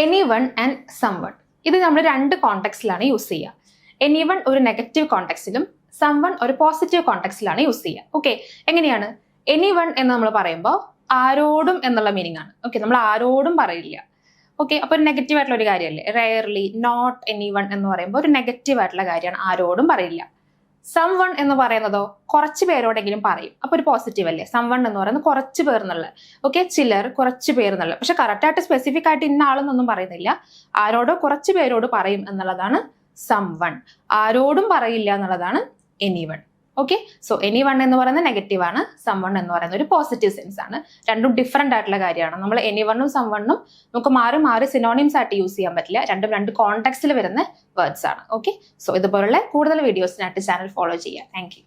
Anyone and someone. ഇത് നമ്മൾ രണ്ട് കോണ്ടെക്സ്റ്റിലാണ് യൂസ് ചെയ്യുക. എനിവൺ ഒരു നെഗറ്റീവ് കോണ്ടെക്സ്റ്റിലും സംവൺ ഒരു പോസിറ്റീവ് കോണ്ടെക്സ്റ്റിലാണ് യൂസ് ചെയ്യുക. ഓക്കെ, എങ്ങനെയാണ്? എനിവൺ എന്ന് നമ്മൾ പറയുമ്പോൾ ആരോടും എന്നുള്ള മീനിങ് ആണ്. ഓക്കെ, നമ്മൾ ആരോടും പറയില്ല. ഓക്കെ, അപ്പൊ ഒരു നെഗറ്റീവ് ആയിട്ടുള്ള ഒരു കാര്യമല്ലേ. റെയർലി, നോട്ട് എനിവൺ എന്ന് പറയുമ്പോൾ ഒരു നെഗറ്റീവ് ആയിട്ടുള്ള കാര്യമാണ്, ആരോടും പറയില്ല. സംവൺ എന്ന് പറയുന്നതോ കുറച്ച് പേരോടെങ്കിലും പറയും, അപ്പൊ ഒരു പോസിറ്റീവ് അല്ലേ. സംവൺ എന്ന് പറയുന്നത് കുറച്ച് പേർ എന്നുള്ള. ഓക്കെ, ചിലർ, കുറച്ച് പേർ എന്നുള്ള. പക്ഷെ കറക്റ്റ് ആയിട്ട് സ്പെസിഫിക് ആയിട്ട് ഇന്ന ആളെന്നൊന്നും പറയുന്നില്ല. ആരോടോ കുറച്ച് പേരോട് പറയും എന്നുള്ളതാണ് സംവൺ. ആരോടും പറയില്ല എന്നുള്ളതാണ് എനിവൺ. ഓക്കെ, സോ എനിവൺ എന്ന് പറയുന്നത് നെഗറ്റീവ് ആണ്, സംവൺ എന്ന് പറയുന്നത് ഒരു പോസിറ്റീവ് സെൻസ് ആണ്. രണ്ടും ഡിഫറെന്റ് ആയിട്ടുള്ള കാര്യമാണ്. നമ്മൾ എനിവണ്ണും സംവണ്ണും നമുക്ക് മാറി മാറി സിനോണിംസ് ആയിട്ട് യൂസ് ചെയ്യാൻ പറ്റില്ല. രണ്ടും രണ്ട് കോണ്ടെക്സ്റ്റിൽ വരുന്ന വേർഡ്സ് ആണ്. ഓക്കെ, സോ ഇതുപോലുള്ള കൂടുതൽ വീഡിയോസിനായിട്ട് ചാനൽ ഫോളോ ചെയ്യുക. Thank you.